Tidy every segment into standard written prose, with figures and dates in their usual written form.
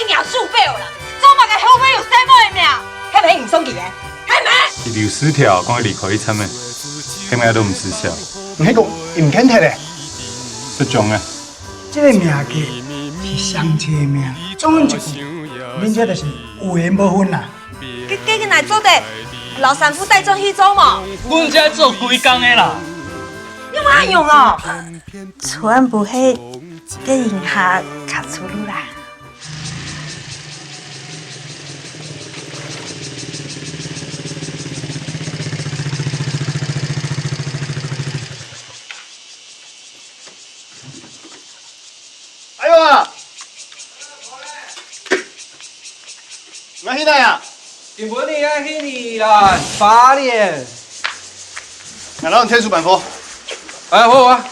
硬输表啦，做嘛个后尾有生某的命，迄个唔爽去的，系咪？第六十条讲离开伊参的，听下都唔失效。迄个唔肯摕咧，这种的，这个命格是相切命，总一句，恁这就是有缘无分啦。今来做的老三夫带转去做嘛？阮这做几工的啦？你哪用哦？全部迄个银下卡出路啦。哎呦啊！我现在呀，原本你爱去你啦，8年。俺让天书板佛。哎，好啊。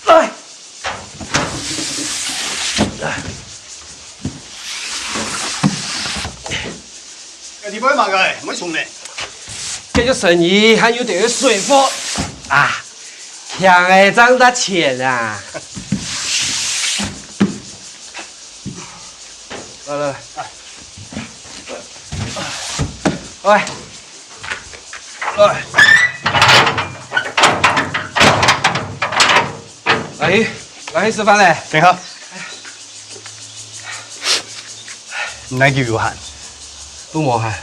来。你不会骂个，唔会送呢。这做生意还有点水货啊，强的挣得钱啊。来，喂，来去吃饭嘞。等下，唔来叫有限。都无害，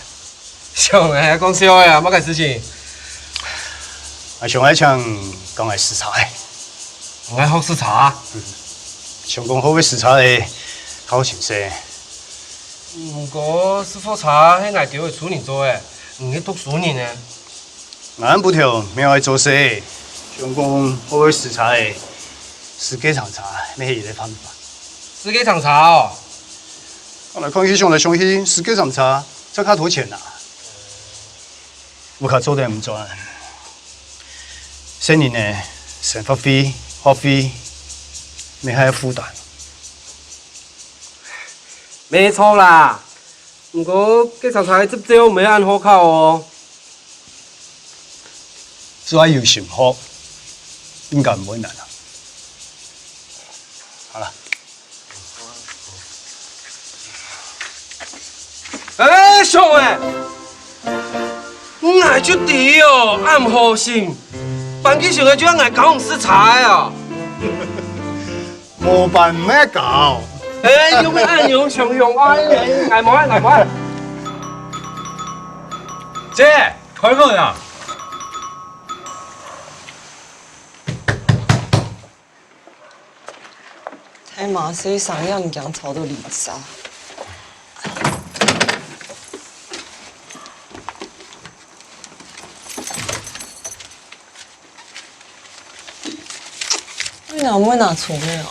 上个讲笑的啊，乜个事情？啊，上海抢讲系视察的，我爱学视察。上讲好嘅视察的，较好先生。不过师傅查迄外条的处理做的，唔去读书人呢。俺不条没有爱做事，上讲好嘅视察的，时机常查，咩嘢嘅方法？司机常查哦。我来看起上来上去，时机常查，这较多钱呐。我靠做得唔赚，新年呢，生活费、学费，你还要负担。没错啦，不过警察查执照没按好考哦。只要有心学，应该唔会难啊。好了。哎，兄弟，你爱出题哦，暗好心，班级上个就要爱搞红视察的哦。冇办咩搞。哎，有咩按钮常用啊？挨冇挨，挨冇挨。姐，开门啊！睇馬死上一唔想吵到離沙。你哪會拿錯咩啊？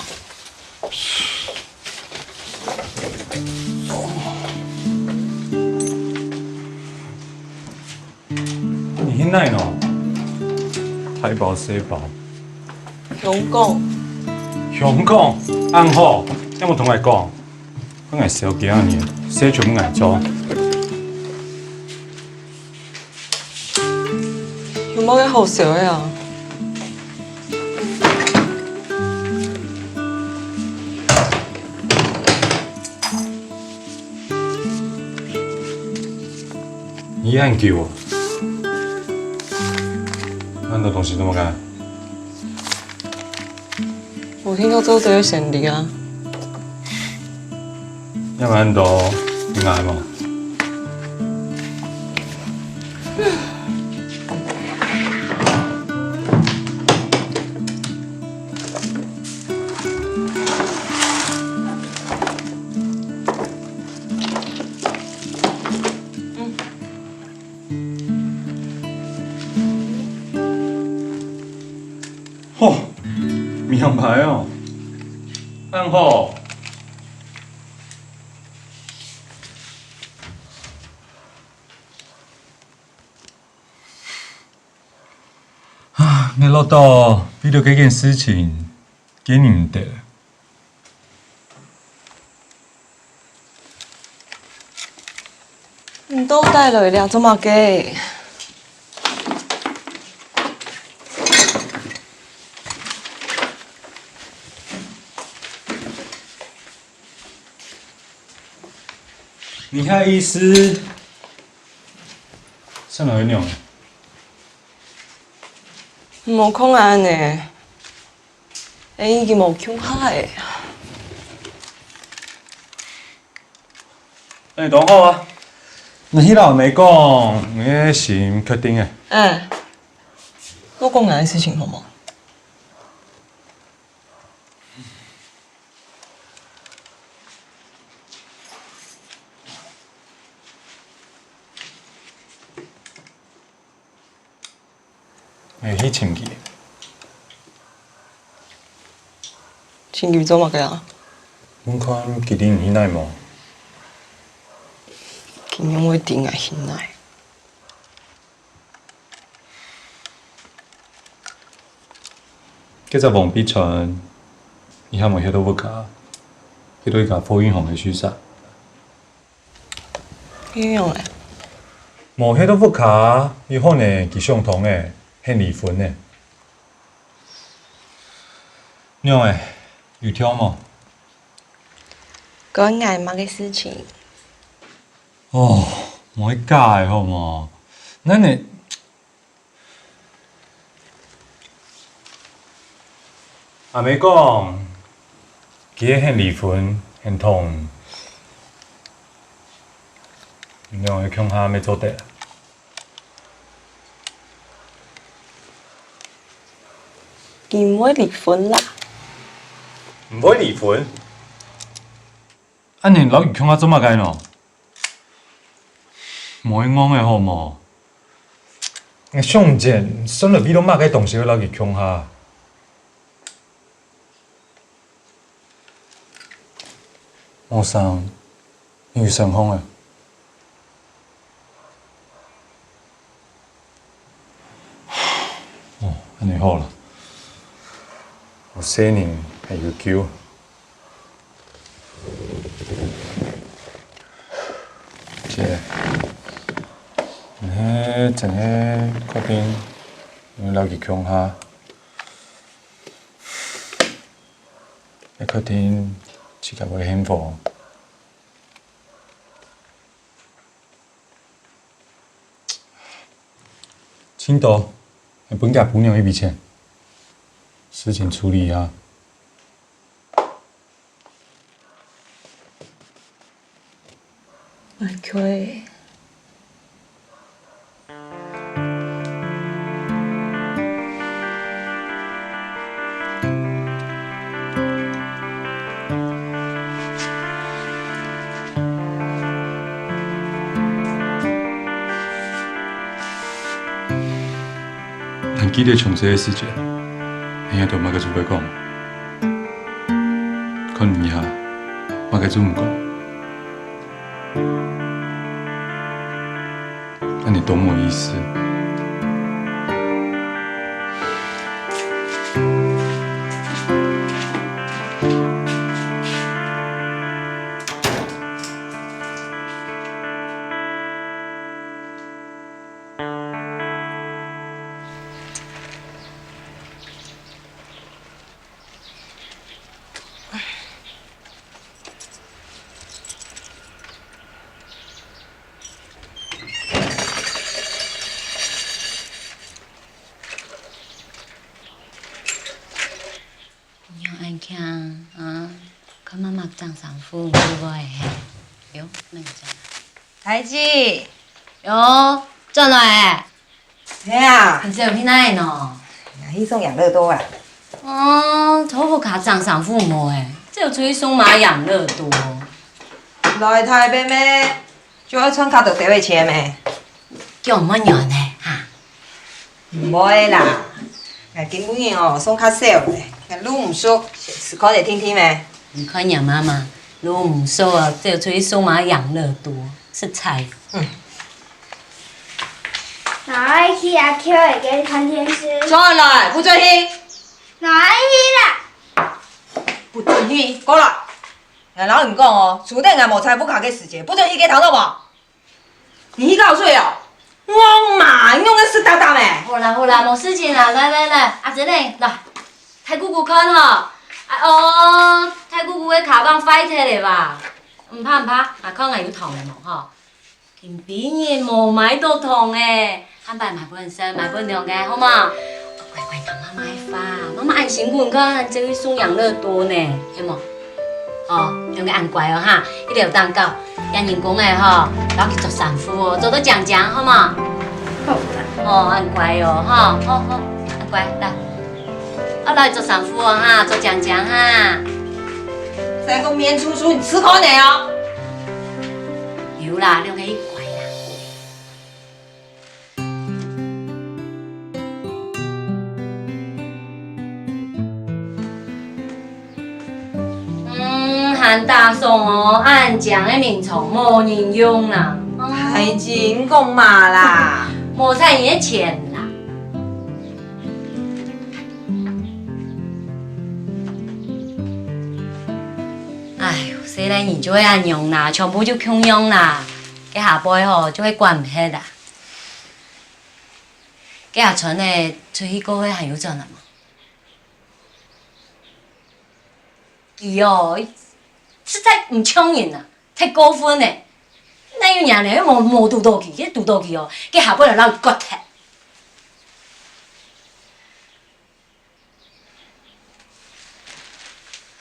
你现在喏，太保洗保，香港，香港暗好，有冇同我讲？我爱小几年，洗全部爱做。有冇嘅好笑嘅啊？你按叫我，很多东西怎么干？我聽到做這個先例啊。要不然都你爱嘛？哦，名牌哦，暗号。啊，你老豆为了这件事情，给你们的。唔都帶來了，做乜嘅？你遐意思，啥来用？无可能安尼，已经无腔下的。你讲好啊。那迄老没讲，你是确定的？我讲哪件事情好吗？迄亲戚，亲戚做乜嘅啊？阮看吉林迄内无，今年我定爱现来。叫做王必存，伊还无迄度要教，迄度伊甲傅云红的许啥？边样诶？无迄度要教，伊可能是相同的，现离婚的。娘诶，有挑无？讲爱妈嘅事情。哦，无迄假的好无？咱的。阿妹讲，伊个现离婚，现痛，娘的恐吓要做得。伊唔会离婚啦。唔会离婚？安尼老二恐吓做乜解喏？无会讲的好无？我上贱，生了比都骂该东西，老二恐吓。我生，你有生风啊？哦，安尼好了。有细人还有救。这，真个确定，因为老二恐吓，要确定。是甲袂幸福，青岛还本家姑娘一笔钱，事情处理啊。我可以。还记得详细的时间，现在都莫个做要讲，可能以下莫个做唔讲，安尼多没意思。anh Khang có mà mặc trang sáng phương như vậy yếu mình chẳng 台子，yếu转来嘿啊，你这有听哪呢？迄种养乐多啊，头发卡trang sáng phương mồ这有出去送马养乐多。来台北咩？就要穿卡到地位车咩？叫乜样呢？哈，唔会啦，今个月哦送较少咧，愈唔熟，是可以听听咩？你看你妈妈，如果唔说啊，这有出去送马养乐多是菜。哪爱去阿 Q 会给你看电视？转来，不准去，哪爱去啦？不准去，过来。俺老你讲哦，厝顶也无财富卡给时间，不准去给头到无？你去告睡哦？我妈用的是大大咩？好啦好啦，没事情啦，来来来，阿珍嘞，来，太姑姑看吼，太姑姑的卡棒 fight 的吧？唔怕唔怕，阿康係要糖嘅冇嗬。見邊嘢冇買到糖嘅，慳白買本身買本兩嘅好嘛？乖乖同媽媽花，媽媽按成本個，就會送養樂多呢，有冇？哦，兩個按乖哦哈，一定有蛋糕，人員工嘅嗬，攞去做sản婦哦，做到獎獎好嘛？好。哦，按乖哦哈，好好，按乖來，我攞去做sản婦哦哈，做獎獎哈。再给我面出出，你吃口奶哦。有啦，兩個一乖啦。喊大宋哦，按獎的名蟲冇人用啦，太真講嘛啦，冇賺人的錢啦。哎呦，細漢人就會按用啦，全部就窮用啦，佢下輩吼就會管唔起啦。佢阿春呢，出去個月還有賺啦嘛？佢哦。實在唔搶人啊，太過分嘞！哪有人呢？冇讀到佢，佢讀到佢哦，佢下輩就撈骨踢。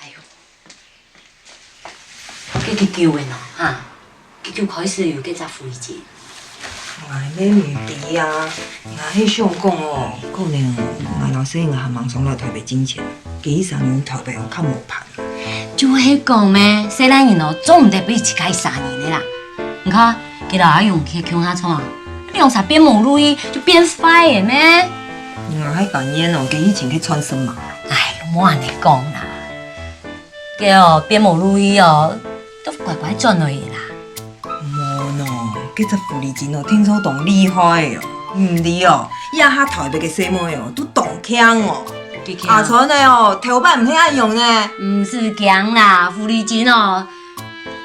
哎呦，佢叫嘅喏嚇，佢叫開始有幾隻灰字。哎，你唔知啊，我迄想講哦，可能我老師銀行忙上來台北金錢，幾3年台北我較無盼。就係講咩？細漢人哦，總唔得俾自己3年的啦。你看，佢老阿用去窮下創啊，你用啥變毛路易就變壞嘅咩？我喺講煙哦，佢以前去穿什麼？哎，冇安尼講啦。佢哦變毛路易哦，都乖乖轉落去啦。冇喏，佢隻狐狸精哦，聽說當厲害的哦，唔係哦，一下台北嘅細妹哦，都當強哦。阿春的哦，頭版唔係按用呢。唔是強啦，狐狸精哦，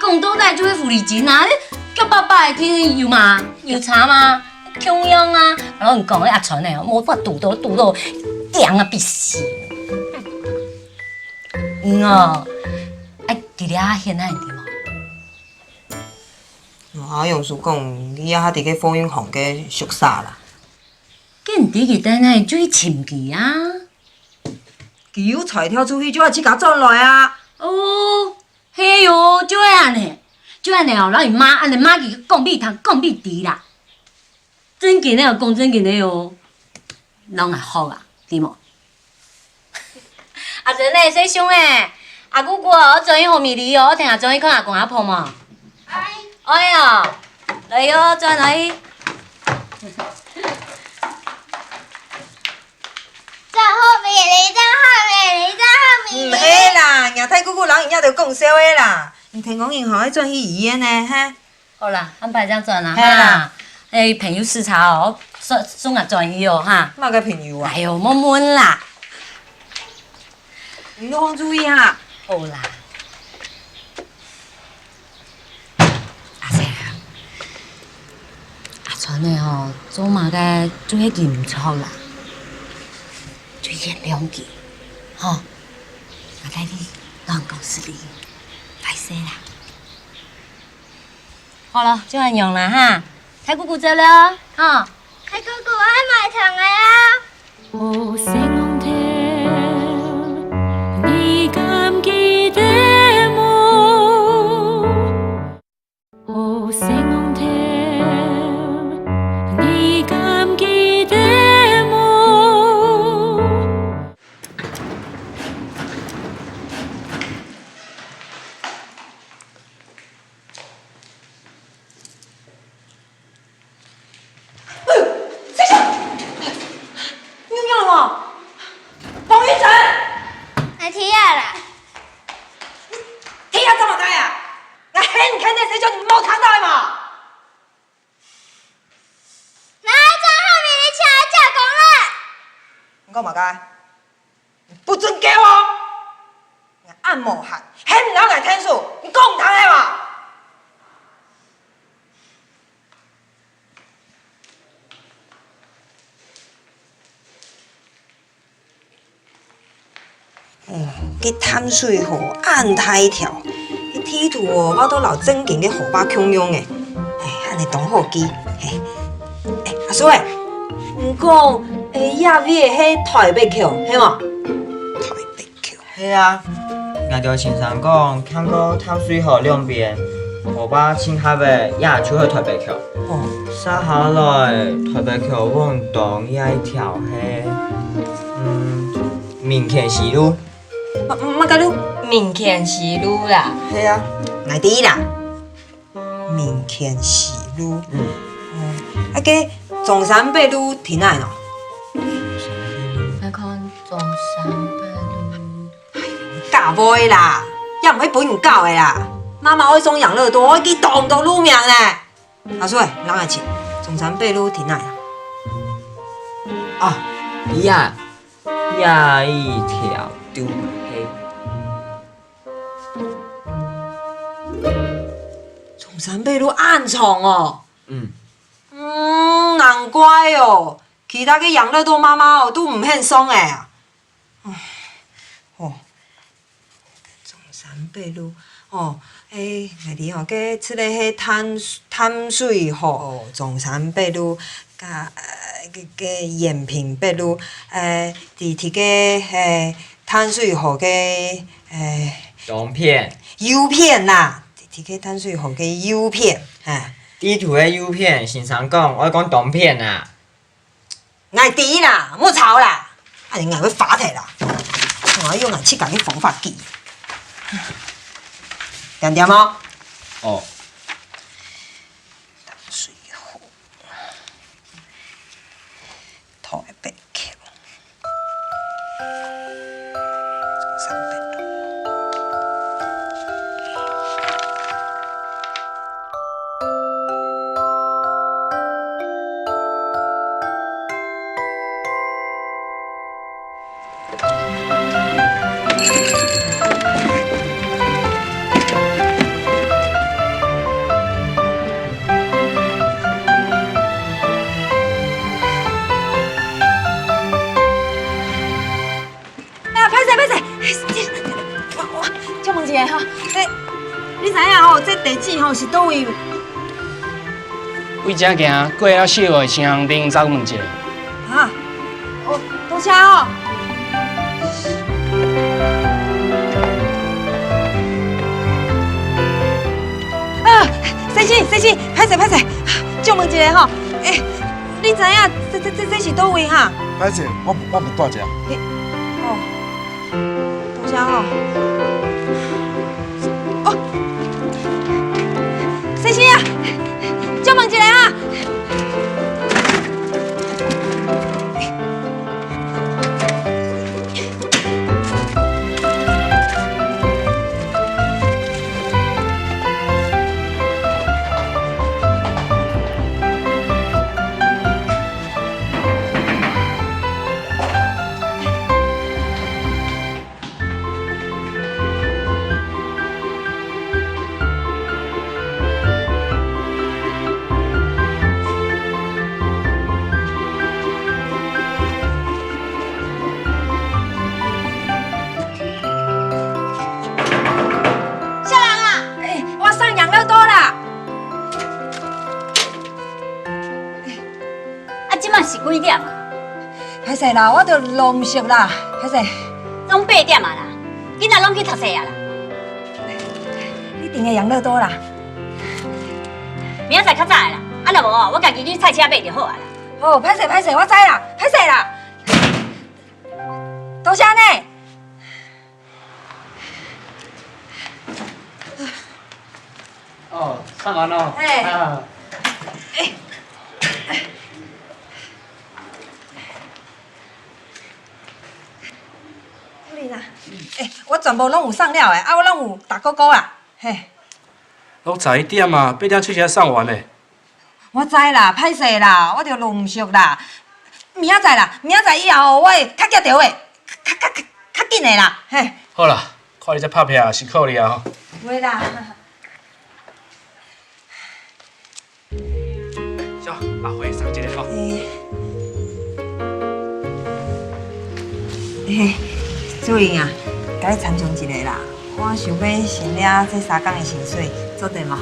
講多代就會狐狸精啊！你叫爸爸去有嘛？有查嘛？窮樣啊！然後你講阿春的哦，冇法讀到強啊必死。哦，哎，弟弟啊，現在點啊？我用書講，你啊喺個風雲行嘅宿舍啦。見弟佢等下最潛佢啊！佢有才跳出去就要自家轉來啊！哦，係喲，就係安尼，就安尼哦，讓伊媽安尼媽佢講俾他講俾弟啦。真嘅呢，講真嘅呢哦，人係好啊，對冇？阿真呢，細兄誒，阿姑姑哦，轉去後面嚟哦，我聽下轉去看阿公阿婆嘛。哎呀，嚟哦，轉來。唔係啦，廿太姑姑人家就講笑的啦。唔聽講銀行喺轉去醫院呢，哈。好啦，安排這樣轉啦，係啦。誒，朋友視察哦，送下轉去哦，哈。乜嘅朋友啊？哎呦，冇悶啦。你都放注意下。好啦。阿姐，阿春的哦，做嘛嘅做一件唔錯啦，就演2件，嗬。我帶你讓公司裡拍攝啦。好了，就咁樣啦哈。太姑姑走了，哈。太姑姑，我去買糖嚟啊！我聲浪聽，你敢記得我？我聲浪聽，你敢記得我？王玉成，來睇下啦。睇下怎麼解啊？我很肯定是叫你冇看到的嘛。那在後面你請來叫工啦。你講嘛解？你不准給我！我按摩喊，很唔了解天數，你講唔通的嘛？哦，佢淡水河按太條，佢天企图哦，我都老正经嘅互爸强用的，安尼当好机，阿叔诶，毋讲亚尾迄台北桥，嘿无？台北桥，系啊，我就亲身讲，看过淡水河两边，河坝青海的也就是台北桥。哦，接下来台北桥往东也一条是，民权西路。乜甲你民权西路啦，系啊，来第一啦，民权西路，啊个中山北路停哪喏？来看中山北路。教无的啦，也毋去本人教的啦。妈妈爱送养乐多，我去动都入名咧。阿叔，人来请，中山北路停哪啦？哦，也一条丢黑。中山北路暗藏哦。嗯，难怪哦，其他嘅养乐多妈妈哦都唔肯送诶啊。中山北路哦，外地哦，个出来迄淡水河中山北路，甲个延平北路，伫个淡水河个东片，优片啦，伫个淡水河个优片，地图的优片，先生讲，我讲东片啊。爱滴啦，莫吵啦，啊你硬要发提啦，我用来切甲你方法记，点点哦。哦。淡水河，台北桥，中山北路。借问一下吼，你知影吼，这地址吼是倒位？为遮行过了小的城顶走问一下。啊，哦，多谢哦。西西，歹势，借问一下吼，你知影这是倒位哈？歹势，我无带遮。哦，多谢哦。西西啊，借问一下啊。是几点啊？歹势啦，我着落唔熟啦，歹势。拢8点啊啦，囡仔拢去读册啊啦。你订个养乐多啦？明仔载较早的啦，啊若无哦，我家己去菜车买就好啊啦。哦，歹势，我知啦，歹势啦。多谢呢。哦，上完了。哎。我全部拢有送了的，我拢有打勾勾啦，嘿。拢11点啊，8点出车送完嘞。我知啦，歹势啦，我着落唔熟啦。明仔载啦，明仔载以后我会较急着的，较紧的啦，嘿。好啦，看你这拍片辛苦你啊吼。袂啦。走，阿辉送一个吼。嘿，主任啊，甲你参详一个啦。我想要先领这3工的薪水，做对吗？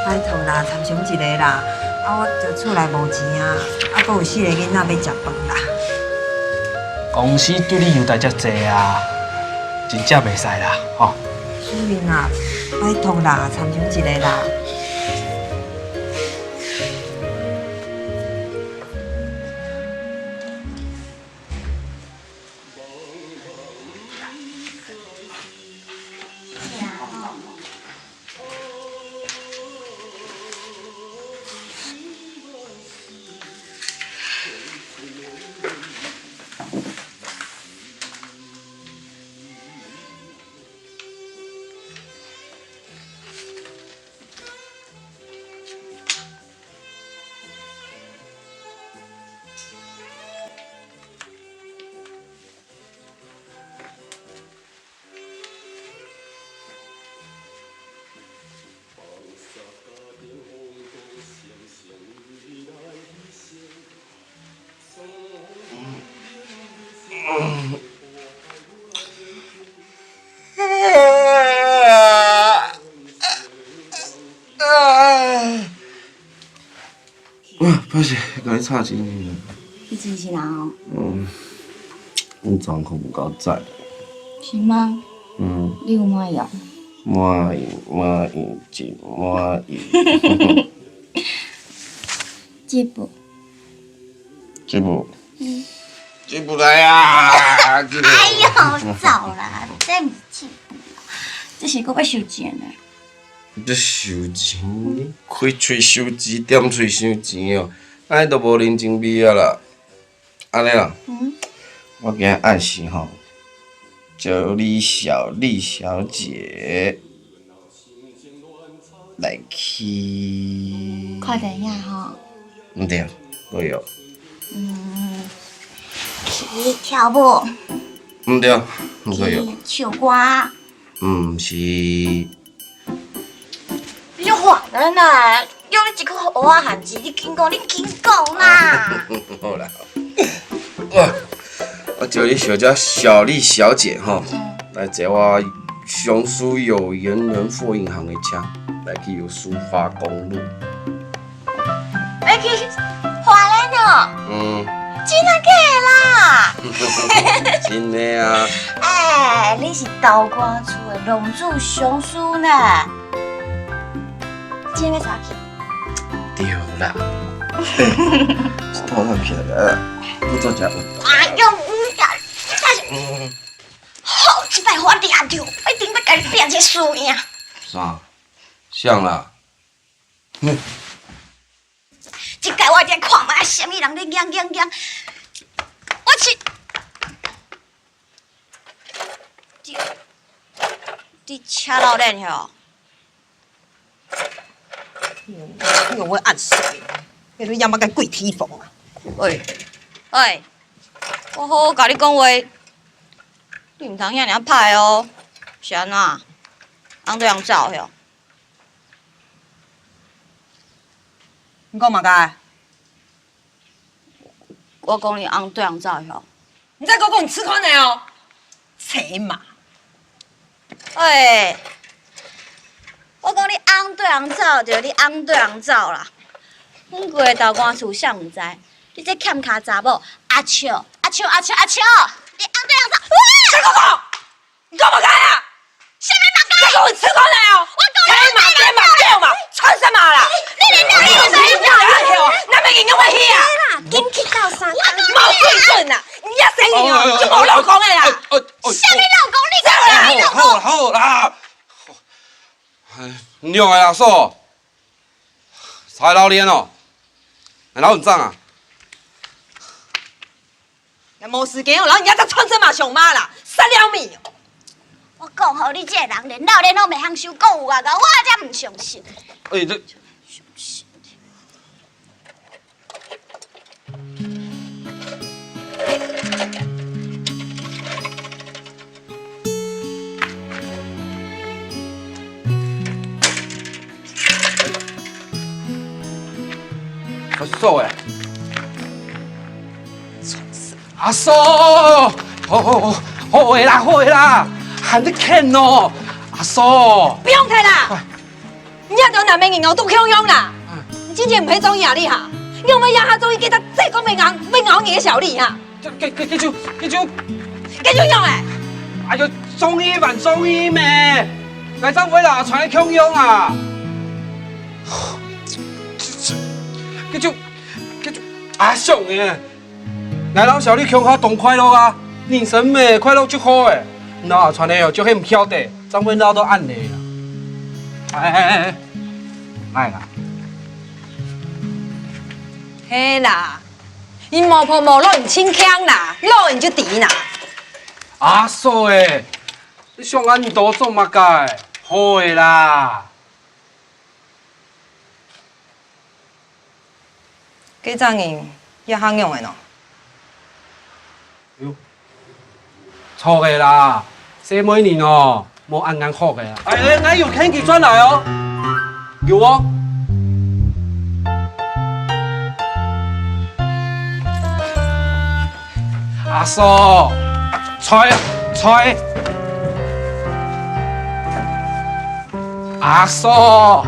拜托啦，参详一个啦！啊，我就厝内无钱啊，啊，搁有4个囡仔要食饭啦。公司对你优待遮济啊，真正袂使啦，吼。淑玲啊，拜托啦，参详一个啦！不是，甲你吵钱呢。你真是人哦？你状况不够赞。是吗？你有满意哦？满意，真满意。这部。这部来啊！哎呦，走啦，这不是这部啦，这是我要收钱的。你收钱，你开喙收钱，点喙收钱哦，安尼都无人情味啊啦。安尼啦，我今日暗时吼，叫李小姐来去。看电影吼。毋对，都有。去跳舞。毋对，毋可以。去唱歌。毋是。你就烦人啦！用你一颗蚵仔汉字，你紧讲啦！好啦，我叫你小姐小丽小姐吼，来坐我上属有缘人货运行的车，来去有苏花公路。要去花莲哦？真啊假的啦？真的啊！哎，你是豆干厝的龙珠上司呢？今天要啥去？对啦，头上起来，不做家务。哎呦，好，这摆我抓着，一定要甲你变一个输赢。啥？像啦。这摆我才看嘛，什么人咧嚷，我去。你车老练哟？用我暗示，你都要么个鬼提防啊！喂，我好好甲你讲话，你唔通遐尔歹哦，是安怎？翁对人走哟？你讲嘛该？我讲你翁对人走哟。你再给我讲你吃宽的哦，切嘛！喂，我讲你翁对人走，就你翁对人走啦。阮过的豆干厝谁唔知？你这欠卡查某阿笑，你翁对人走。再给我讲，你干嘛该啊？什么嘛该？再给我吃宽的哦！切嘛，穿什么啦？你连两个都不要跳，那么硬要我去啊？紧去到山。冇水准啊！你也生意哦，就冇老公的啦。什么老公？你讲什么老公？好啦，你用的阿嫂，才老练哦，老很脏啊。冇时间哦，然后人家在穿什么熊妈啦，3两米。我讲好，你这个人连老练都袂晓收讲有啊，我才唔相信。这。阿嫂诶，阿嫂，好，好的啦，好的啦，喊你看哦，阿嫂。不用睇啦，你也到南边银行都强用啦。你之前唔系中意啊你哈？你有冇也下中意记得这个银行你嘅小丽哈？記住，繼續用诶！哎呀，中醫還中醫咩？魏政委啦，傳你強用啊！記住，阿上嘅，我老小你強下動快樂啊！人生咩快樂就好誒，那傳你哦就係唔曉得，政委鬧到暗嚟啦！哎，來啦！嘿啦，你莫婆莫攞人清腔啦，攞人就甜啦。阿嫂誒，你上岸多做乜嘅？好嘅啦。幾張人也肯用嘅喏。錯嘅啦，寫每年哦冇按眼學嘅。哎，我有聽佢轉來哦，有哦。阿嫂，菜，阿嫂。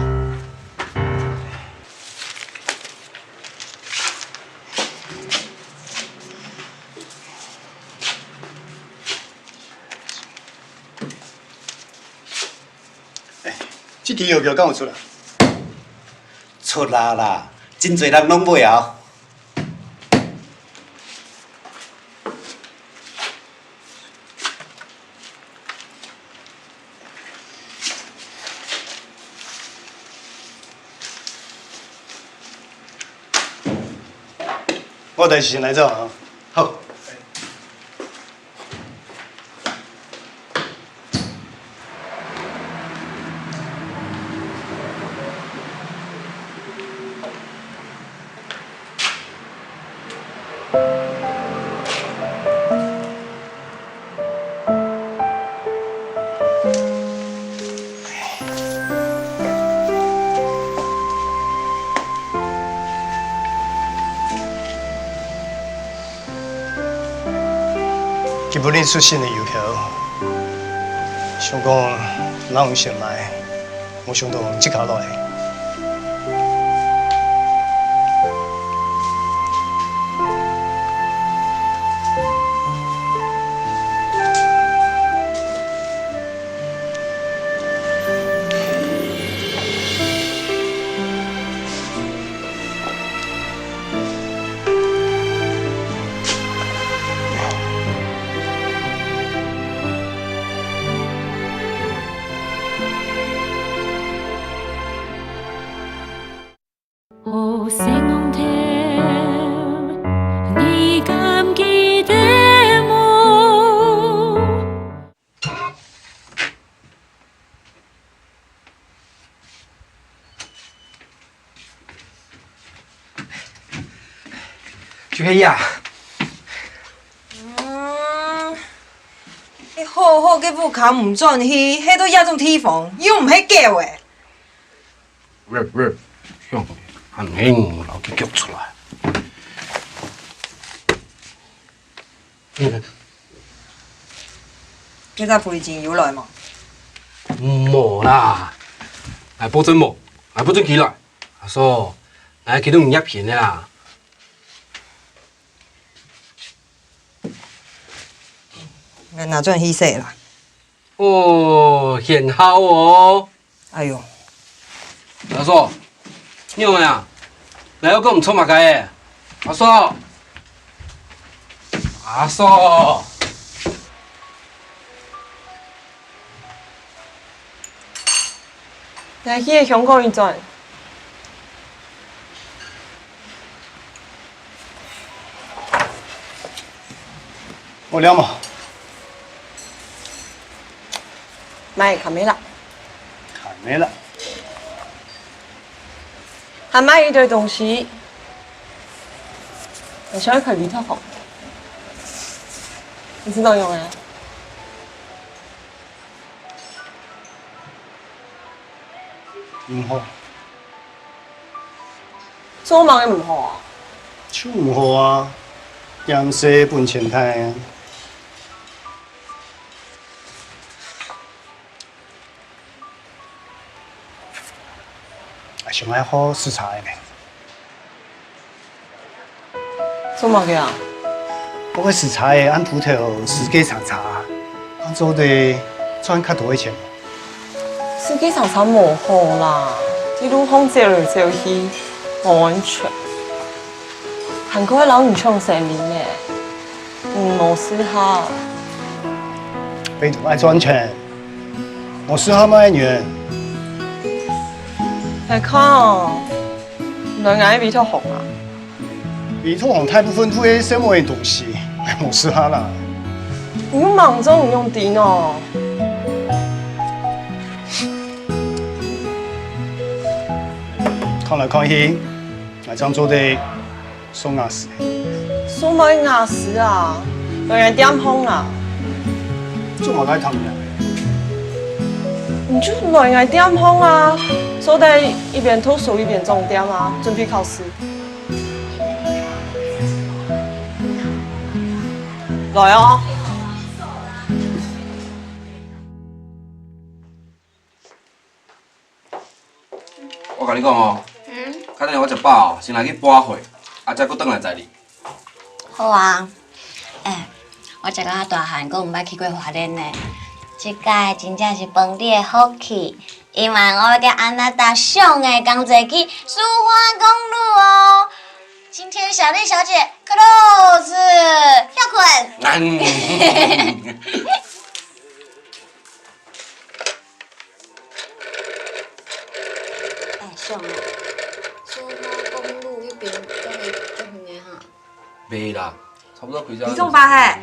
这题有没有跟我出来？出啦啦，真侪人拢买啊。我带先来走啊。好。基本你出新的要求，想讲咱有先来，我想到即刻来。好聲浪聽，你敢記得麼？朱希呀，你好好嘅副卡唔轉去，迄都一種地方，又唔係叫誒。喂，向很輕，老佢叫出來。你隻賠錢要來嘛？冇啦，係保證冇，係保證幾耐？阿嫂，係幾多唔一片嘅啦？你哪轉去勢啦？哦，顯好哦。哎呦，阿嫂，你有冇呀？你有個唔錯物嘅？阿嫂，阿嫂。你去香港一轉，我了嘛，買卡梅拉，卡没了。還買一堆東西，我想要開比特好，你知道用啊？唔好，做忙嘅唔好啊！就唔好啊，ям세本錢太啊。上爱好视察的呢。做乜嘅啊？我个视察的按葡萄时机上茶，按做的赚较多的钱。司機常常冇好啦，啲路空借嚟借去，冇安全。韓國嘅老唔唱成年嘅，冇試下。被毒爱赚钱，我是好买女人。係看，兩眼鼻頭紅啊！比兔红大部分都是什么的东西，我是哈啦。你用盲中唔用電哦。看来看去，我这样做的送牙齿。數碼牙齒啊，兩眼點紅啊！做嘛该谈呀？你就是兩眼點紅啊，所以一邊讀書一邊重點啊，準備考試。來啊！我甲你讲哦，较等下我食饱哦，先来去补血，再搁转来载你。好啊，我食到大汉，阁毋捌去过花莲呢。即届真正是饭你的福气，因为我要甲安娜达上的同齐去苏花公路哦。今天小丽小姐 close 要困。上啊，苏花公路迄边都会足远的哈。袂啦，差不多开车。你种吧嘿，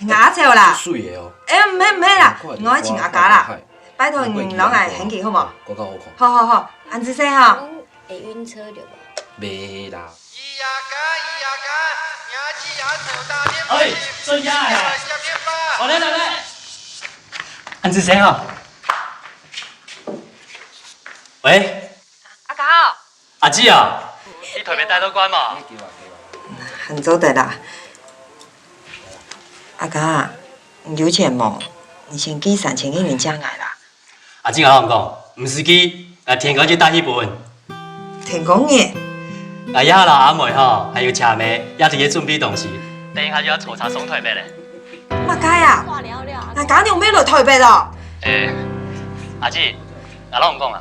牙笑啦。水的哦。唔免啦，我爱穿牙架啦。拜托你老爱很记好无？我较好看。好，安子说哈。会晕车对无？袂啦。哎，孙丫哎，来，安子生啊？喂，阿家好。阿姊啊，你台北带到关嘛？很早的啦。阿家，你有钱无？你先寄3000元进来啦。阿姊我讲，唔是机，天公就带去本。天公爷。爷老阿妹吼，还有车妹，也伫咧准备东西，等一下就要坐车送台北咧。乜解啊？阿家娘要落台北咯？阿姊，我拢讲啊，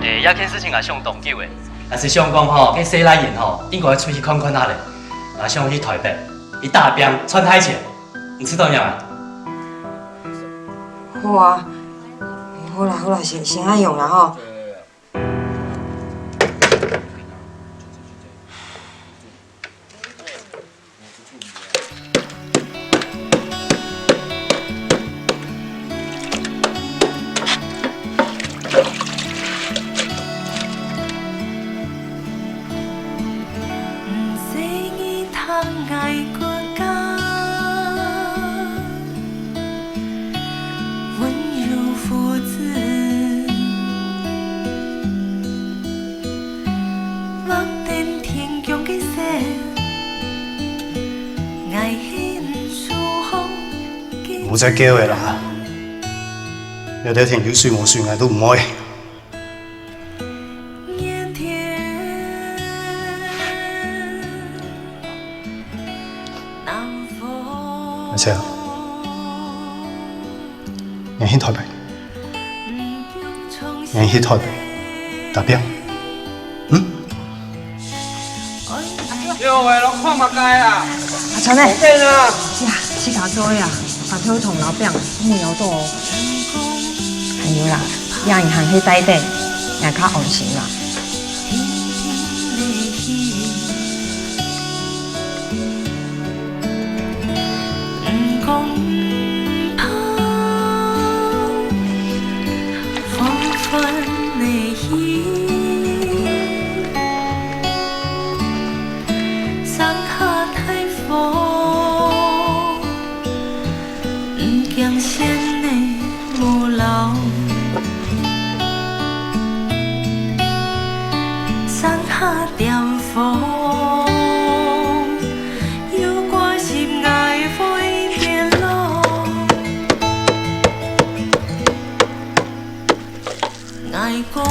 也件事情也上动久的，但是想讲吼，去西来人吼，应该要出去看看下咧。啊，想去台北，一大边穿海钱，你知道吗？好啊，好啦，先爱用啦吼。冇再叫嘅啦，有啲田要算冇算嘅都唔愛。阿姐，你去台北，你去台北，打邊？哟喂，拢看嘛该啊！阿川呢？对啦。呀，去搞做呀，把头同老饼木有多。还有啦，亚银行迄底底也较安心啦。爱公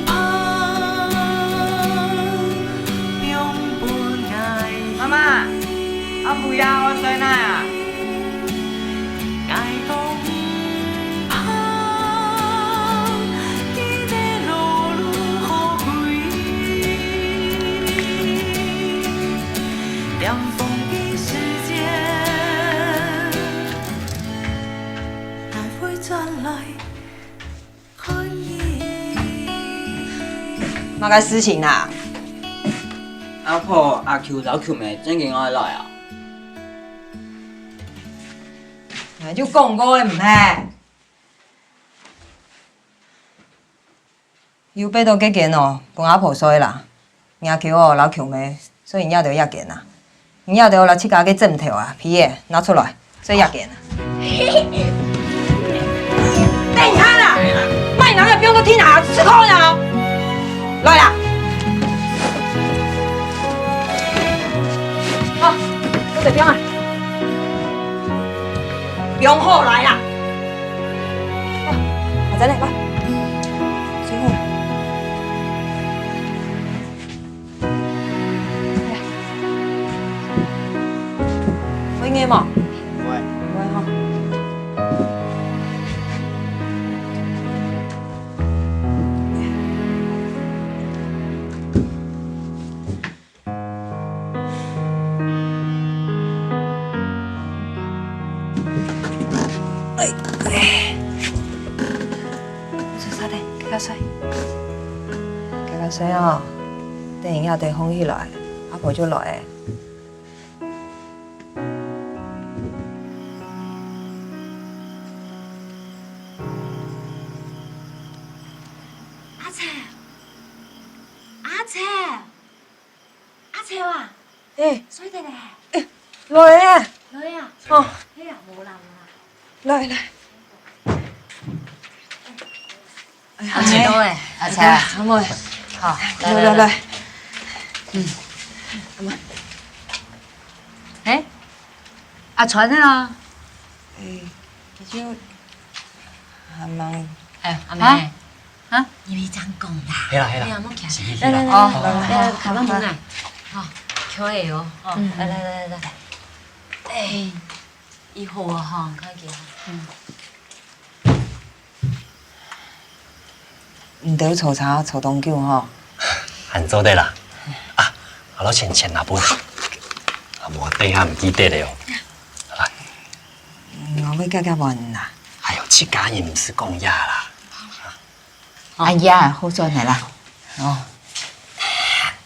怕。不要，我衰奶啊！嘛个事情啦？阿婆、阿 Q、老 Q 妹真经爱来啊！那就讲过的唔系。有八度几件哦，跟阿婆说啦。阿 Q 哦，老 Q 妹，所以也着要件啦。也着来七家去挣头啊，皮的拿出来，所以要件啊。等一下啦，卖人的不用都听啊，吃口呢。来啦！好，都这边啊，用好来啦！好，阿仔来吧，最后。会嗌嘛？喂，會哈。做啥的？加加水，加加水啊！等一下，等風起來，阿婆就來。阿切，阿切，阿切啊！水得咧，來啊！來啊！哦，哎呀，冇啦冇啦。來來。阿切多誒，阿切，阿妹，好，來。誒，阿傳呢啦？就阿媽，阿妹，啊，因為這樣講啦。係啦係啦，哎呀，冇客氣。來來來，卡幫門來，好，可以哦，來，誒，以後啊，哈，看見，唔得嘈茶嘈東叫吼。行做得啦。啊，我攞錢那本，啊無等下唔記得了哦。來，我要加加運啦。哎呦，這家也唔是講呀啦。阿爺好咗嚟啦，哦，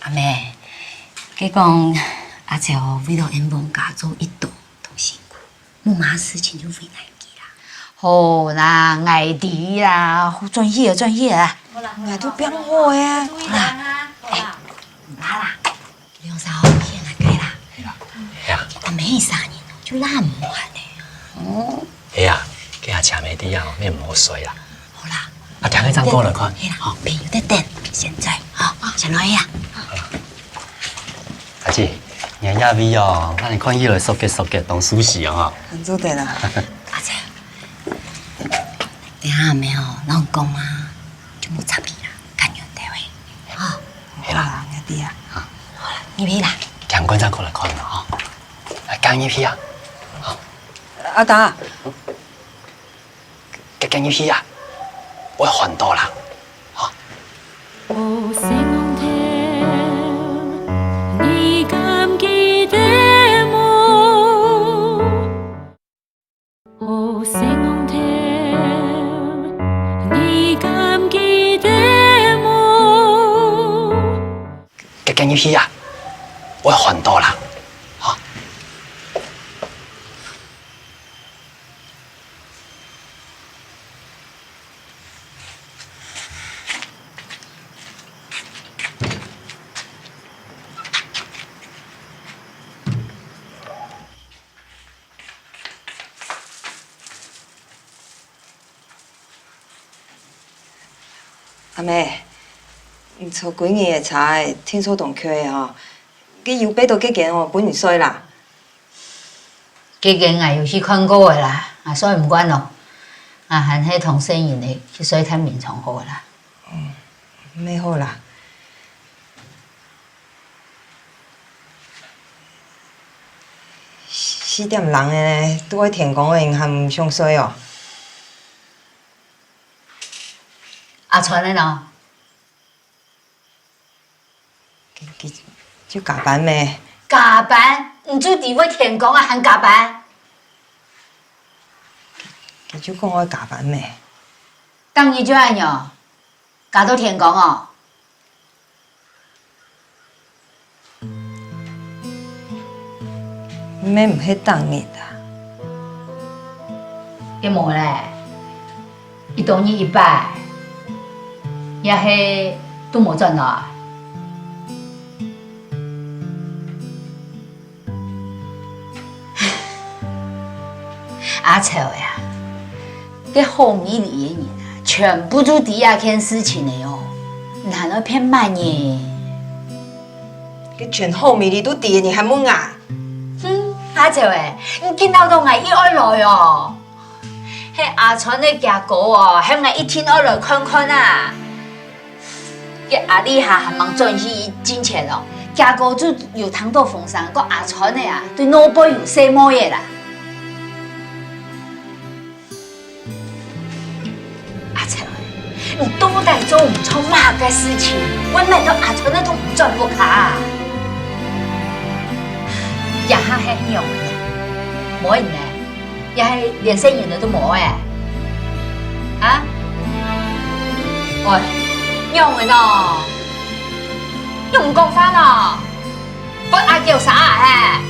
阿妹，佢講阿姐哦，為了因幫家做一道都辛苦，冇乜事情就為難佢啦。好啦，捱啲啦，好專業啊！我都變好呀。好啦，唔怕啦，兩手先嚟計啦。係啊，阿妹3年就那唔還咧。哦，係啊，佢阿茶妹啲啊，咩唔好水啦。好啦。啊，聽佢唱歌來看。好，朋友在等，現在，好，先來呀。阿姐，人家味哦，咱看起來熟嘅當舒適啊。很做得啦。阿姐，等下沒有老公啊，就冇插你啦，感恩大會。好，係啦，一啲啊。好啦，你俾啦。聽觀眾過來看啦，哈。揀一批啊。阿達。揀一批啊。我很多啦，好。無聲聽，你敢記得我？無聲聽，你敢記得我？揀一批啊，我很多啦，好。阿妹，做幾年嘅菜，聽說同缺嘅吼，佢要俾到幾件哦，本唔衰啦。幾件我有去看過嘅啦，所以唔關咯。係喺同聲人嚟，所以睇面床好嘅啦。咩好啦？ 4点人的呢，拄爱天公的银行上衰哦。阿传的呢？就加班咩？加班，唔做伫位天公啊，还加班？就讲我加班咩？当日就安样，加到天公哦。咩唔迄当日啊？一无咧，伊当日一摆，也是都无赚到。阿臭呀，这后米里的人啊，全部都抵押件事情的哟，哪能骗慢呢？佮全后面你都伫的，你还冇啊？阿臭诶，你见到都挨一二来哦。迄阿川的家哥哦，向俺一天二来看看啊。迄阿丽哈还忙赚起金钱哦，家哥就有糖豆风扇，个阿川的啊，对老婆有什么嘢啦？阿臭诶，你都在做唔错嘛个事情，我买到阿川的都唔赚不卡。也哈係用嘅，冇人咧，也係連聲人都冇嘅，啊？喂，用嘅咯，用唔講翻咯，不阿叫啥啊？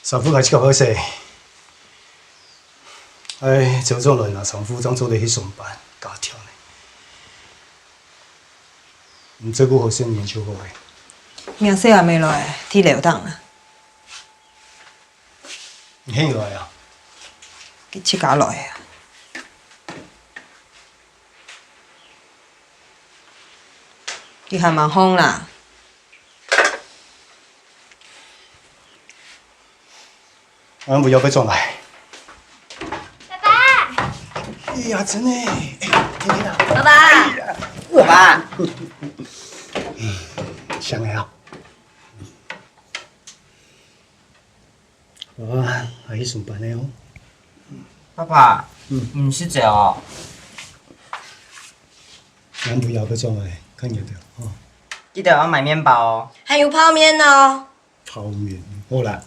丈夫还是较好势。哎，周总人啊，丈夫总做咧去上班，家跳呢。唔照顾好生年就好诶。命细也未来，天流当啦，你现来啊？佢七家来啊。你还蛮疯啦，俺不要被撞来。爸爸，哎呀，真诶！爸爸，爸爸，想来啊！啊，还去上班呢哦。爸爸，唔是这哦。俺不要被撞来，看见的哦。记得要买面包哦。还有泡面哦。泡面，好啦。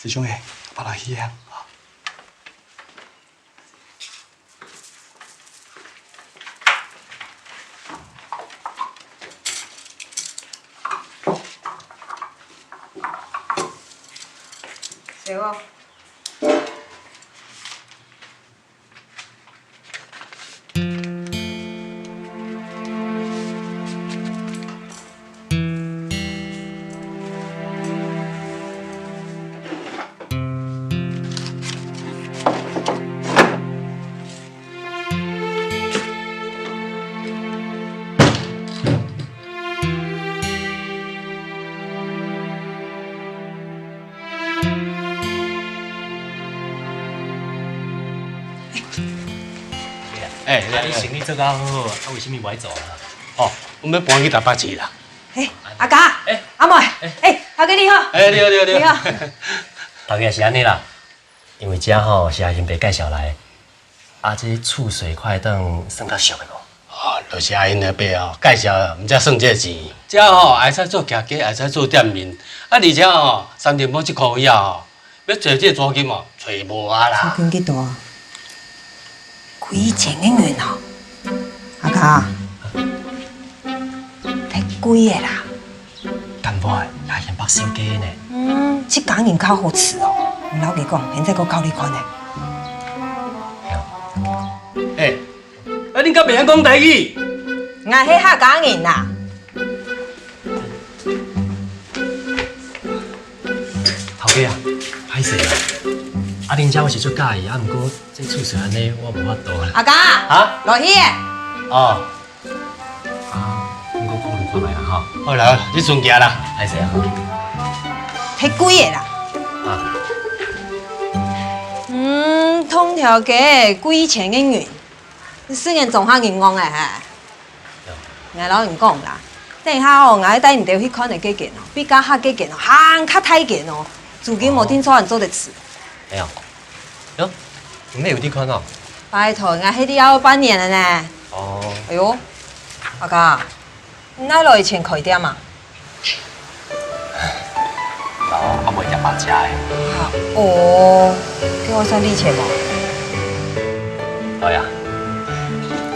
师兄诶，把它去啊！谁哦？你生意做甲好好，啊为什么不爱做啊？哦，我们要搬去台北市啦。阿家，阿妹，头家你好。你好，你好，你好。头家是安尼啦，因为遮吼是阿贤伯介绍来的，啊这厝水快顿算较俗的无？哦，就是阿因那边哦，介绍，毋才算这个钱。遮吼会使做徛家，会使做店面，啊而且吼3点半即箍以后吼，要找这个租金哦，找无啊啦。租金几多啊？几千个元哦。阿家，摕几个啦？干不的，阿贤伯收家呢。这工人较好吃哦。老家讲，现在搁考虑款呢。你敢袂晓讲台语？我迄客家人啦。头家啊，歹势啦。啊，恁遮我是足介意，啊，毋过这厝水安尼，我无法度啦。阿家，啊，落去的。哦。啊，毋过考虑看卖啦吼。好啦，你顺行啦。歹势啊。摕几个啦？啊。通条价几千个元。虽然总较银行诶，我老人讲啦，等下哦，我带你哋去看的价钱哦，比较较价钱哦，还较太价哦，租金无听说人做得起。哎呀，哟，你们有啲看哦？拜托，我迄啲要半年了呢。哦。哎呦，阿家，你哪落去钱开点嘛？啊，袂食白食的。哦，叫我算你钱无？好呀。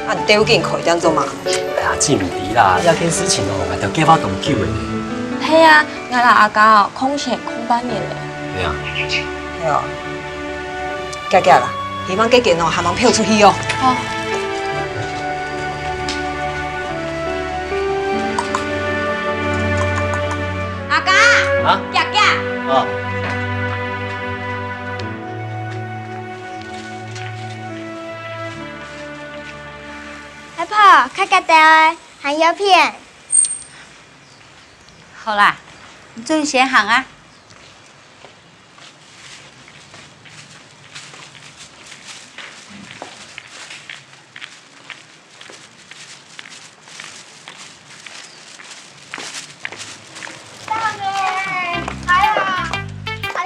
啊，你丢紧开点做嘛？哎呀，这毋对啦，要件事情哦，还着叫我动久的呢。系啊，我老阿家哦，空闲空半年嘞。对啊。系哦，加加啦，希望价钱哦，还能票出去哦。好。阿家，啊？夹夹。哦。阿婆，较夹条的含药片。好啦，你自己先行啊。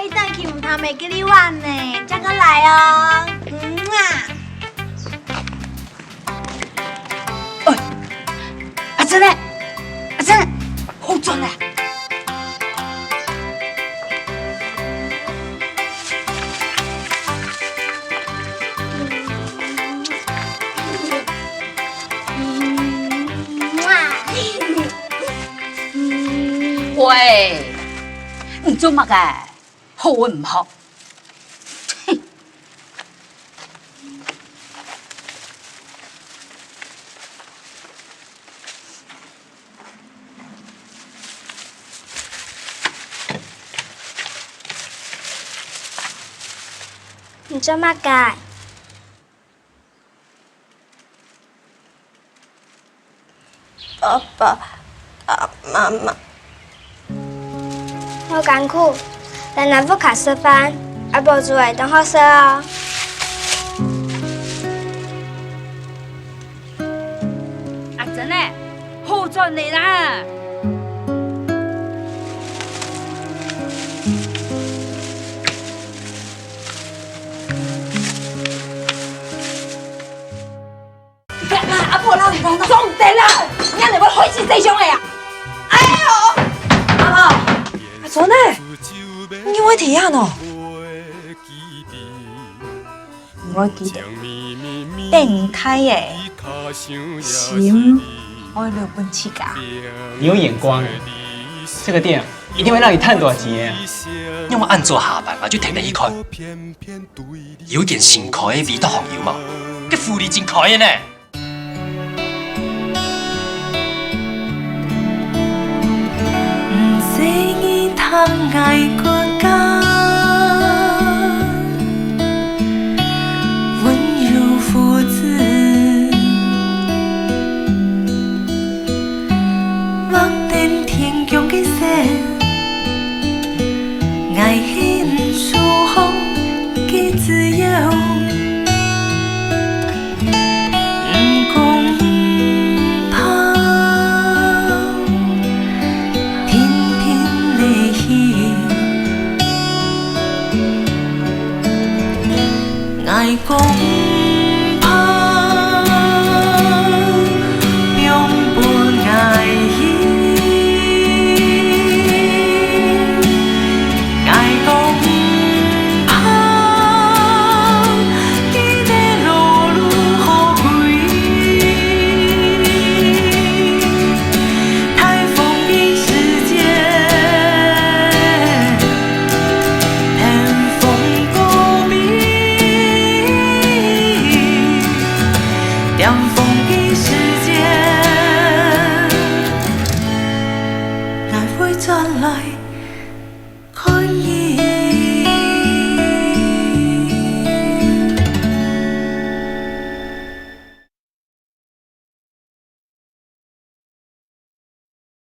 你等去唔通袂记你玩呢，再过来哦。阿珍呢？阿珍，好准嘞！喂，你做乜嘅？好唔好？你做乜嘅？爸爸、妈妈，好艰苦，但若不卡吃饭，阿婆煮的都好食哦。阿珍呢？好准你啦！阿婆老你讲到，总得啦，你安尼要回去这种的呀？哎呦，阿婆，阿孙呢？你会提啊喏？我记得电开的心爱六本起家。你有眼光，这个店一定会让你赚多少钱。因为按做下班嘛，就摕你去看，有件新开的味道红油嘛，佮福利真开的呢。